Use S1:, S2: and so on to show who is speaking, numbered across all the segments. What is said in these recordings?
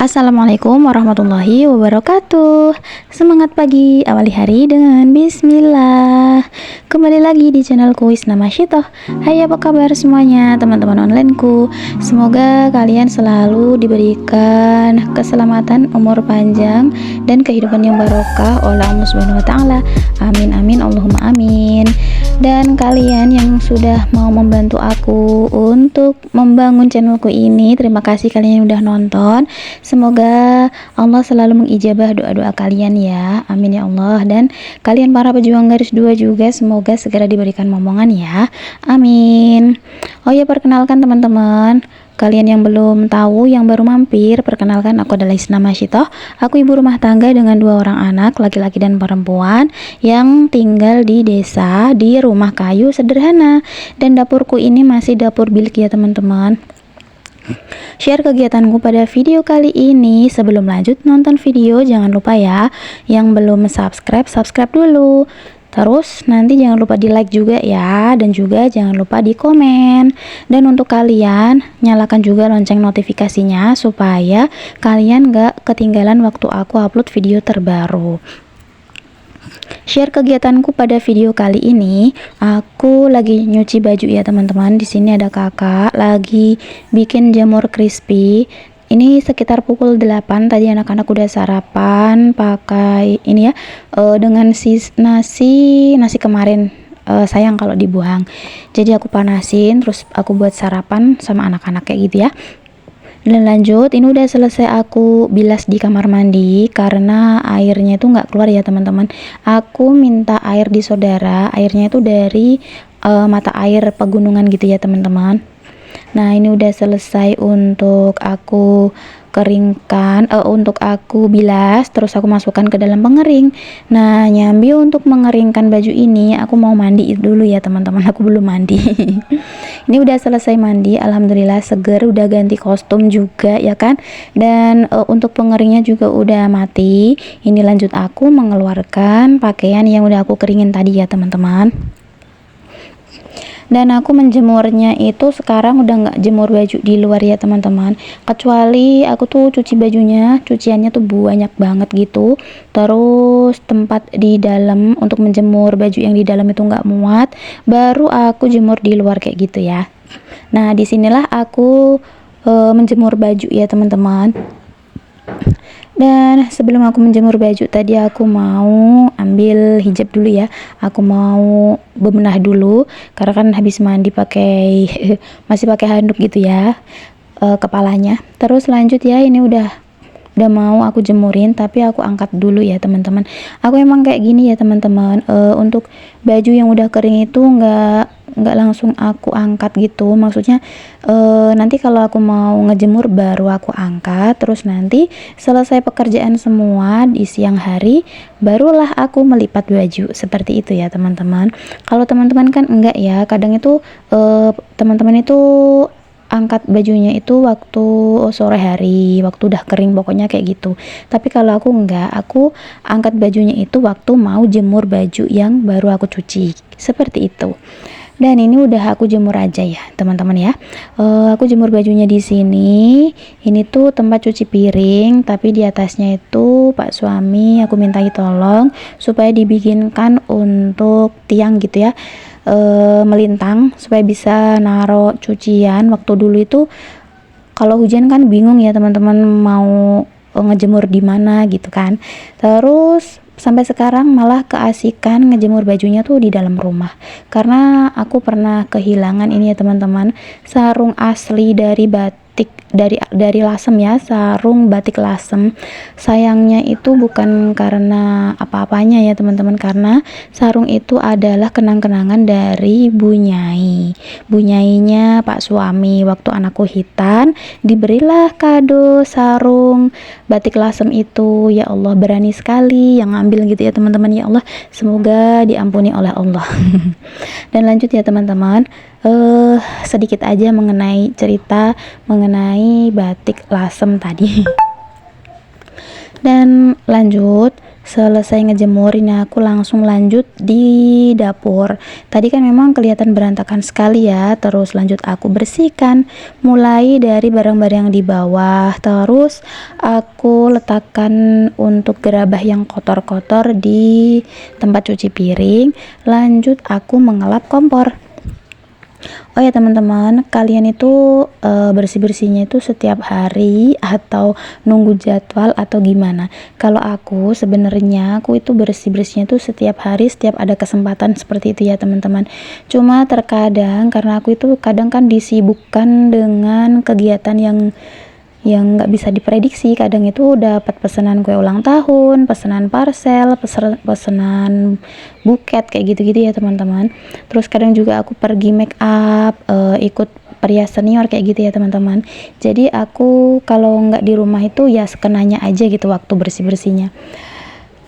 S1: Assalamualaikum warahmatullahi wabarakatuh. Semangat pagi, awali hari dengan bismillah. Kembali lagi di channelku Isna Masyitoh. Hai, apa kabar semuanya teman-teman onlineku? Semoga kalian selalu diberikan keselamatan, umur panjang, dan kehidupan yang barokah oleh Allah Subhanahu wa taala. Amin amin Allahumma amin. Dan kalian yang sudah mau membantu aku untuk membangun channelku ini, terima kasih kalian yang udah nonton. Semoga Allah selalu mengijabah doa-doa kalian ya, amin ya Allah. Dan kalian para pejuang garis 2 juga semoga segera diberikan momongan ya, amin. Oh ya, perkenalkan teman-teman, kalian yang belum tahu, yang baru mampir, perkenalkan aku adalah Isna Masyitoh. Aku ibu rumah tangga dengan 2 orang anak, laki-laki dan perempuan, yang tinggal di desa di rumah kayu sederhana. Dan dapurku ini masih dapur bilik ya teman-teman. Share kegiatanku pada video kali ini. Sebelum lanjut nonton video, jangan lupa ya, yang belum subscribe dulu. Terus nanti jangan lupa di like juga ya, dan juga jangan lupa di komen. Dan untuk kalian, nyalakan juga lonceng notifikasinya supaya kalian gak ketinggalan waktu aku upload video terbaru. Share kegiatanku pada video kali ini, aku lagi nyuci baju ya teman-teman. Di sini ada kakak lagi bikin jamur crispy. Ini sekitar pukul 8 tadi anak-anak udah sarapan pakai ini ya, dengan nasi kemarin. Sayang kalau dibuang, jadi aku panasin terus aku buat sarapan sama anak-anak kayak gitu ya. Dan lanjut, ini udah selesai aku bilas di kamar mandi karena airnya itu nggak keluar ya teman-teman. Aku minta air di saudara, airnya itu dari mata air pegunungan gitu ya teman-teman. Nah, ini udah selesai untuk aku keringkan, untuk aku bilas, terus aku masukkan ke dalam pengering. Nah, nyambi untuk mengeringkan baju ini, aku mau mandi dulu ya teman-teman. Aku belum mandi. Ini udah selesai mandi, alhamdulillah seger, udah ganti kostum juga ya kan. Dan untuk pengeringnya juga udah mati. Ini lanjut aku mengeluarkan pakaian yang udah aku keringin tadi ya teman-teman. Dan aku menjemurnya itu sekarang udah nggak jemur baju di luar ya teman-teman, kecuali aku tuh cuci bajunya, cuciannya tuh banyak banget gitu. Terus tempat di dalam untuk menjemur baju yang di dalam itu nggak muat, baru aku jemur di luar kayak gitu ya. Nah, disinilah aku menjemur baju ya teman-teman. Dan sebelum aku menjemur baju tadi, aku mau ambil hijab dulu ya. Aku mau bebenah dulu karena kan habis mandi pakai masih pakai handuk gitu ya, kepalanya. Terus lanjut ya, ini udah mau aku jemurin, tapi aku angkat dulu ya teman-teman. Aku emang kayak gini ya teman-teman, untuk baju yang udah kering itu nggak langsung aku angkat gitu. Maksudnya nanti kalau aku mau ngejemur baru aku angkat, terus nanti selesai pekerjaan semua di siang hari barulah aku melipat baju, seperti itu ya teman-teman. Kalau teman-teman kan enggak ya, kadang itu teman-teman itu angkat bajunya itu waktu sore hari, waktu udah kering, pokoknya kayak gitu. Tapi kalau aku enggak, aku angkat bajunya itu waktu mau jemur baju yang baru aku cuci, seperti itu. Dan ini udah aku jemur aja ya teman-teman ya. Aku jemur bajunya di sini. Ini tuh tempat cuci piring, tapi di atasnya itu Pak suami aku mintai tolong supaya dibikinkan untuk tiang gitu ya, melintang supaya bisa naro cucian. Waktu dulu itu kalau hujan kan bingung ya teman-teman mau ngejemur di mana gitu kan. Terus sampai sekarang malah keasikan ngejemur bajunya tuh di dalam rumah, karena aku pernah kehilangan ini ya teman-teman, sarung asli dari batik, dari lasem ya, sarung batik lasem. Sayangnya itu bukan karena apa-apanya ya teman-teman, karena sarung itu adalah kenang-kenangan dari bunyainya Pak suami. Waktu anakku hitan, diberilah kado sarung batik lasem itu. Ya Allah, berani sekali yang ngambil gitu ya teman-teman. Ya Allah, semoga diampuni oleh Allah. Dan lanjut ya teman-teman, sedikit aja mengenai cerita mengenai batik lasem tadi. Dan lanjut, selesai ngejemurin aku langsung lanjut di dapur. Tadi kan memang kelihatan berantakan sekali ya, terus lanjut aku bersihkan mulai dari barang-barang yang di bawah, terus aku letakkan untuk gerabah yang kotor-kotor di tempat cuci piring, lanjut aku mengelap kompor. Oh ya teman-teman, kalian itu bersih-bersihnya itu setiap hari atau nunggu jadwal atau gimana? Kalau aku sebenarnya aku itu bersih-bersihnya itu setiap hari, setiap ada kesempatan seperti itu ya teman-teman. Cuma terkadang karena aku itu kadang kan disibukkan dengan kegiatan yang nggak bisa diprediksi. Kadang itu dapat pesanan kue ulang tahun, pesanan parcel, pesanan buket kayak gitu-gitu ya teman-teman. Terus kadang juga aku pergi make up, ikut perias senior kayak gitu ya teman-teman. Jadi aku kalau nggak di rumah itu ya sekenanya aja gitu waktu bersih-bersihnya.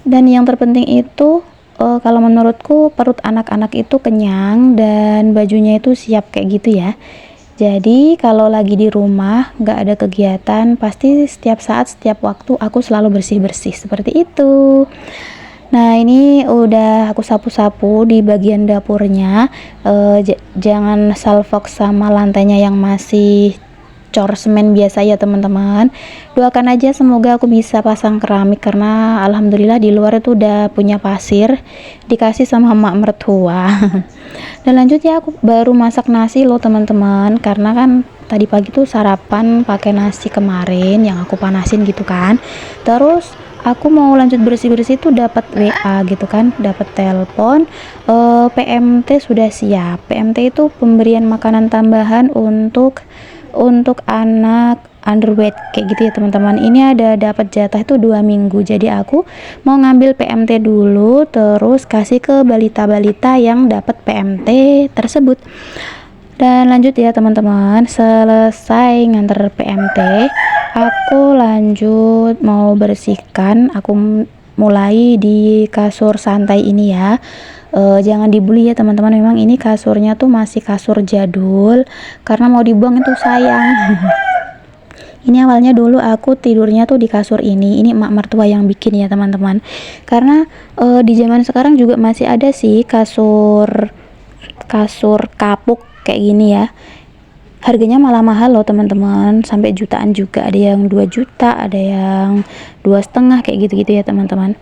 S1: Dan yang terpenting itu kalau menurutku perut anak-anak itu kenyang dan bajunya itu siap kayak gitu ya. Jadi kalau lagi di rumah nggak ada kegiatan, pasti setiap saat, setiap waktu aku selalu bersih-bersih seperti itu. Nah ini udah aku sapu-sapu di bagian dapurnya. Jangan salfok sama lantainya yang masih cor semen biasa ya teman-teman. Doakan aja semoga aku bisa pasang keramik karena alhamdulillah di luar itu udah punya pasir, dikasih sama emak mertua. Dan lanjut ya aku baru masak nasi loh teman-teman, karena kan tadi pagi tuh sarapan pakai nasi kemarin yang aku panasin gitu kan. Terus aku mau lanjut bersih-bersih tuh dapat WA gitu kan, dapat telepon, PMT sudah siap. PMT itu pemberian makanan tambahan untuk anak underweight kayak gitu ya teman-teman. Ini ada dapat jatah itu 2 minggu, jadi aku mau ngambil PMT dulu terus kasih ke balita-balita yang dapat PMT tersebut. Dan lanjut ya teman-teman, selesai nganter PMT aku lanjut mau bersihkan. Aku mulai di kasur santai ini ya. Jangan dibully ya teman-teman, memang ini kasurnya tuh masih kasur jadul karena mau dibuang itu sayang. Ini awalnya dulu aku tidurnya tuh di kasur ini emak mertua yang bikin ya teman-teman, karena di zaman sekarang juga masih ada sih kasur kapuk kayak gini ya, harganya malah mahal loh teman-teman, sampai jutaan juga, ada yang 2 juta, ada yang 2,5 kayak gitu-gitu ya teman-teman.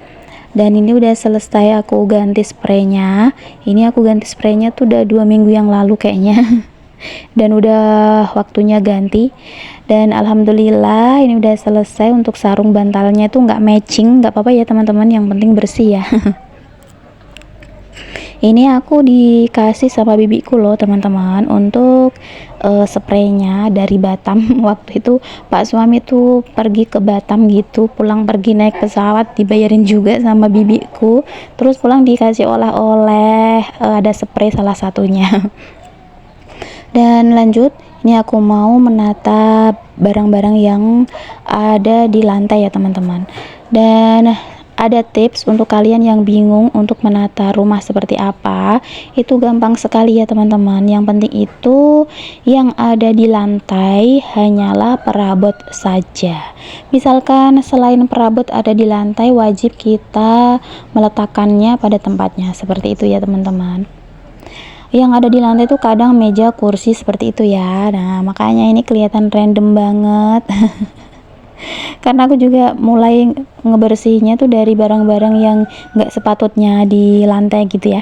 S1: Dan ini udah selesai aku ganti spraynya. Ini aku ganti spraynya tuh udah 2 minggu yang lalu kayaknya. Dan udah waktunya ganti. Dan alhamdulillah ini udah selesai. Untuk sarung bantalnya tuh nggak matching, nggak apa-apa ya teman-teman, yang penting bersih ya. Ini aku dikasih sama bibiku loh teman-teman untuk spraynya dari Batam. Waktu itu Pak suami tuh pergi ke Batam gitu, pulang pergi naik pesawat dibayarin juga sama bibiku, terus pulang dikasih oleh-oleh, ada spray salah satunya. Dan lanjut, ini aku mau menata barang-barang yang ada di lantai ya teman-teman. Dan ada tips untuk kalian yang bingung untuk menata rumah seperti apa. Itu gampang sekali ya teman-teman. Yang penting itu yang ada di lantai hanyalah perabot saja. Misalkan selain perabot ada di lantai, wajib kita meletakkannya pada tempatnya. Seperti itu ya teman-teman. Yang ada di lantai itu kadang meja, kursi seperti itu ya. Nah makanya ini kelihatan random banget. Karena aku juga mulai ngebersihinnya tuh dari barang-barang yang nggak sepatutnya di lantai gitu ya.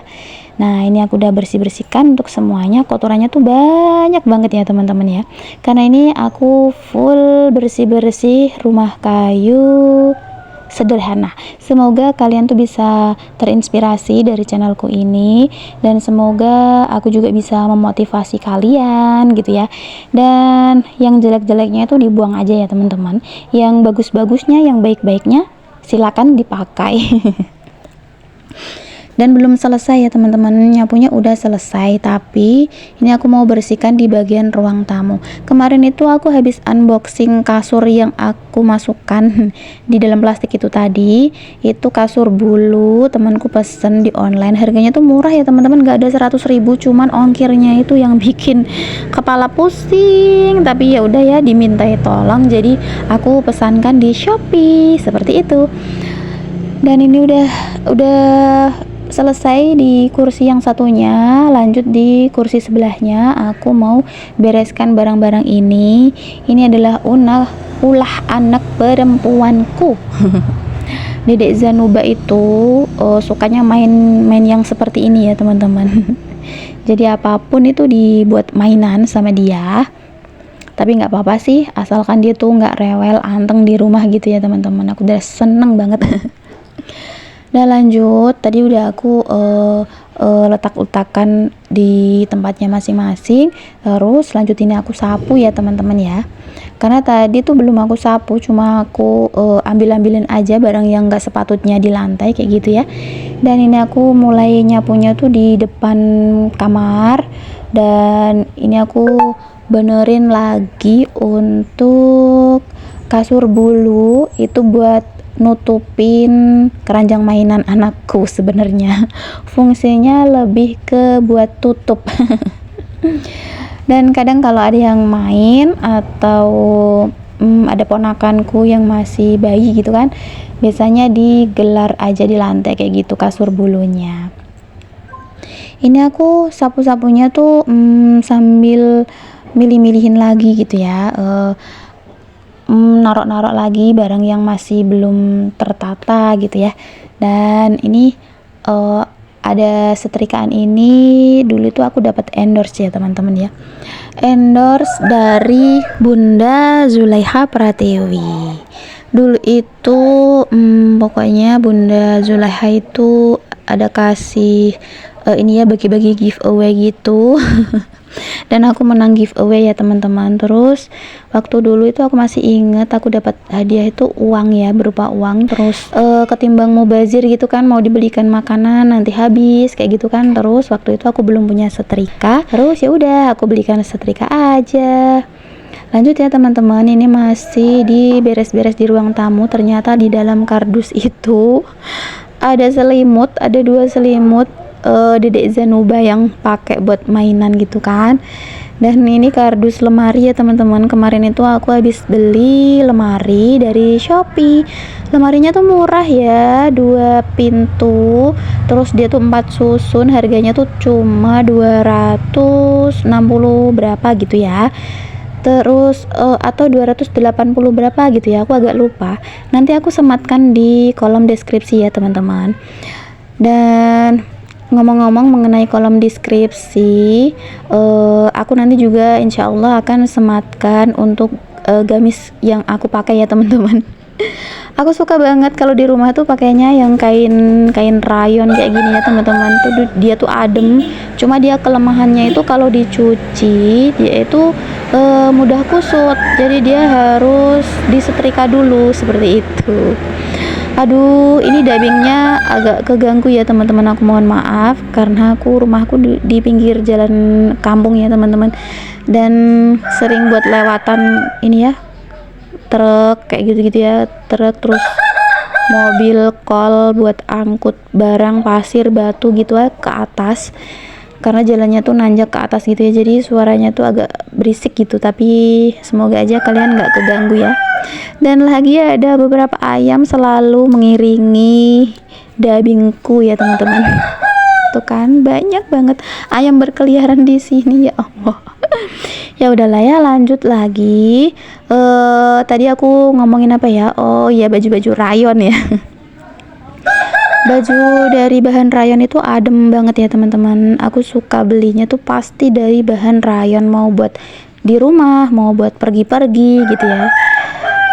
S1: Nah ini aku udah bersih-bersihkan untuk semuanya, kotorannya tuh banyak banget ya teman-teman ya. Karena ini aku full bersih-bersih rumah kayu sederhana. Semoga kalian tuh bisa terinspirasi dari channelku ini, dan semoga aku juga bisa memotivasi kalian gitu ya. Dan yang jelek-jeleknya itu dibuang aja ya teman-teman, yang bagus-bagusnya, yang baik-baiknya silakan dipakai. Dan belum selesai ya teman-teman, nyapunya udah selesai, tapi ini aku mau bersihkan di bagian ruang tamu. Kemarin itu aku habis unboxing kasur yang aku masukkan di dalam plastik itu tadi. Itu kasur bulu, temanku pesen di online, harganya tuh murah ya teman-teman, gak ada 100.000, cuman ongkirnya itu yang bikin kepala pusing. Tapi ya udah ya, dimintai tolong, jadi aku pesankan di Shopee seperti itu. Dan ini udah selesai di kursi yang satunya, lanjut di kursi sebelahnya. Aku mau bereskan barang-barang ini. Ini adalah ulah anak perempuanku. Dedek Zanuba itu sukanya main yang seperti ini ya teman-teman. Jadi apapun itu dibuat mainan sama dia. Tapi nggak apa-apa sih, asalkan dia tuh nggak rewel anteng di rumah gitu ya teman-teman. Aku udah seneng banget. Udah lanjut, tadi udah aku letak-letakan di tempatnya masing-masing. Terus lanjut ini aku sapu ya teman-teman ya. Karena tadi tuh belum aku sapu, cuma aku ambil-ambilin aja barang yang nggak sepatutnya di lantai kayak gitu ya. Dan ini aku mulai nyapunya tuh di depan kamar. Dan ini aku benerin lagi untuk kasur bulu, itu buat nutupin keranjang mainan anakku. Sebenarnya fungsinya lebih ke buat tutup. Dan kadang kalau ada yang main atau ada ponakanku yang masih bayi gitu kan, biasanya digelar aja di lantai kayak gitu kasur bulunya. Ini aku sapu-sapunya tuh sambil milih-milihin lagi gitu ya, narok-narok lagi barang yang masih belum tertata gitu ya. Dan ini ada setrikaan ini dulu tuh aku dapat endorse ya teman-teman ya, endorse dari Bunda Zulaiha Pratiwi. Dulu itu pokoknya Bunda Zulaiha itu ada kasih ini ya, bagi-bagi giveaway gitu. Dan aku menang giveaway ya teman-teman. Terus waktu dulu itu aku masih inget aku dapat hadiah itu uang ya, berupa uang. Terus ketimbang mubazir gitu kan, mau dibelikan makanan nanti habis kayak gitu kan. Terus waktu itu aku belum punya setrika, terus ya udah aku belikan setrika aja. Lanjut ya teman-teman, ini masih di beres-beres di ruang tamu. Ternyata di dalam kardus itu ada selimut, ada 2 selimut Dedek Zanuba yang pakai buat mainan gitu kan. Dan ini kardus lemari ya teman-teman. Kemarin itu aku habis beli lemari dari Shopee. Lemarinya tuh murah ya, 2 pintu, terus dia tuh 4 susun, harganya tuh cuma 260 berapa gitu ya. Terus atau 280 berapa gitu ya, aku agak lupa. Nanti aku sematkan di kolom deskripsi ya teman-teman. Dan ngomong-ngomong mengenai kolom deskripsi, aku nanti juga insya Allah akan sematkan untuk gamis yang aku pakai ya teman-teman. Aku suka banget kalau di rumah tuh pakainya yang kain rayon kayak gini ya teman-teman. Tuh dia tuh adem, cuma dia kelemahannya itu kalau dicuci dia itu mudah kusut, jadi dia harus disetrika dulu seperti itu. Aduh, ini dubbingnya agak keganggu ya teman-teman, aku mohon maaf karena rumahku di pinggir jalan kampung ya teman-teman, dan sering buat lewatan ini ya, truk kayak gitu-gitu ya, truk, terus mobil kol buat angkut barang pasir batu gitu ya ke atas, karena jalannya tuh nanjak ke atas gitu ya, jadi suaranya tuh agak berisik gitu. Tapi semoga aja kalian nggak keganggu ya. Dan lagi ada beberapa ayam selalu mengiringi dubbingku ya teman-teman. Tuh kan banyak banget ayam berkeliaran di sini ya Allah. Ya udahlah ya, lanjut lagi. Tadi aku ngomongin apa ya? Oh ya, baju-baju rayon ya. Baju dari bahan rayon itu adem banget ya teman-teman. Aku suka belinya tuh pasti dari bahan rayon, mau buat di rumah, mau buat pergi-pergi gitu ya.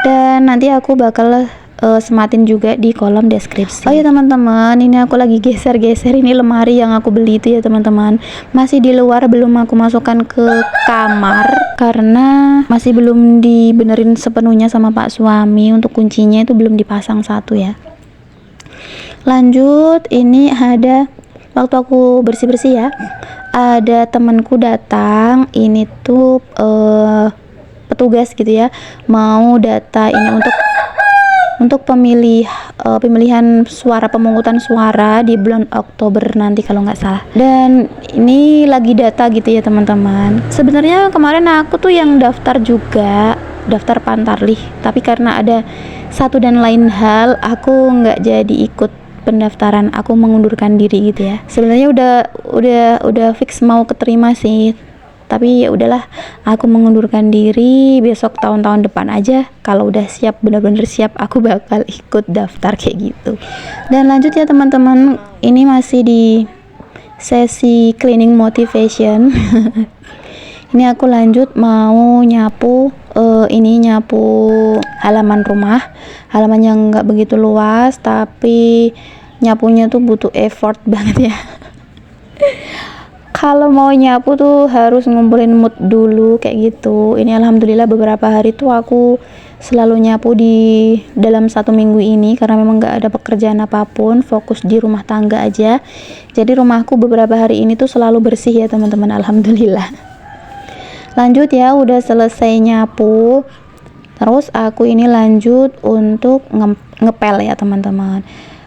S1: Dan nanti aku bakal sematin juga di kolom deskripsi. Oh ya teman-teman, ini aku lagi geser-geser ini lemari yang aku beli itu ya teman-teman. Masih di luar, belum aku masukkan ke kamar karena masih belum dibenerin sepenuhnya sama Pak suami. Untuk kuncinya itu belum dipasang satu ya. Lanjut, ini ada waktu aku bersih-bersih ya, ada temanku datang. Ini tuh petugas gitu ya, mau data ini untuk untuk pemilihan suara, pemungutan suara di bulan Oktober nanti kalau nggak salah. Dan ini lagi data gitu ya teman-teman. Sebenarnya kemarin aku tuh yang daftar juga, daftar Pantarlih, tapi karena ada satu dan lain hal aku nggak jadi ikut pendaftaran, aku mengundurkan diri gitu ya. Sebenarnya udah fix mau keterima sih, tapi ya udahlah, aku mengundurkan diri. Besok tahun depan aja kalau udah siap, benar-benar siap, aku bakal ikut daftar kayak gitu. Dan lanjut ya teman-teman, ini masih di sesi cleaning motivation. Ini aku lanjut mau nyapu, ini nyapu halaman rumah, halaman yang nggak begitu luas, tapi nyapunya tuh butuh effort banget ya. Kalau mau nyapu tuh harus ngumpulin mood dulu kayak gitu. Ini alhamdulillah beberapa hari tuh aku selalu nyapu di dalam 1 minggu ini, karena memang nggak ada pekerjaan apapun, fokus di rumah tangga aja. Jadi rumahku beberapa hari ini tuh selalu bersih ya teman-teman, alhamdulillah. Lanjut ya, udah selesai nyapu, terus aku ini lanjut untuk ngepel ya teman-teman.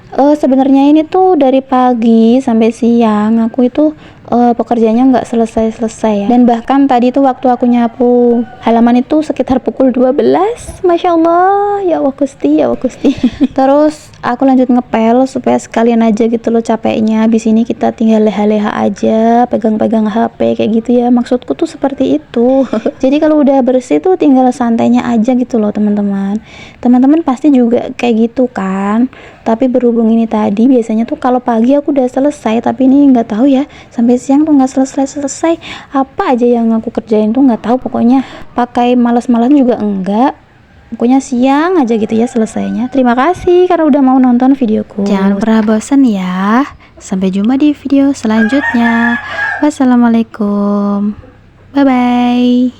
S1: Sebenarnya ini tuh dari pagi sampai siang aku itu pekerjaannya nggak selesai-selesai ya. Dan bahkan tadi tuh waktu aku nyapu halaman itu sekitar pukul 12. Masya Allah, ya Allah Gusti, ya Allah Gusti. Terus aku lanjut ngepel supaya sekalian aja gitu loh capeknya. Habis ini kita tinggal leha-leha aja, pegang-pegang HP kayak gitu ya. Maksudku tuh seperti itu. Jadi kalau udah bersih tuh tinggal santainya aja gitu loh teman-teman. Teman-teman pasti juga kayak gitu kan. Tapi berhubung ini tadi biasanya tuh kalau pagi aku udah selesai, tapi ini nggak tahu ya, sampai siang tuh nggak selesai. Apa aja yang aku kerjain tuh nggak tahu, pokoknya pakai malas-malasan juga enggak. Pokoknya siang aja gitu ya selesainya. Terima kasih karena udah mau nonton videoku. Jangan pernah bosan ya. Sampai jumpa di video selanjutnya. Wassalamualaikum. Bye bye.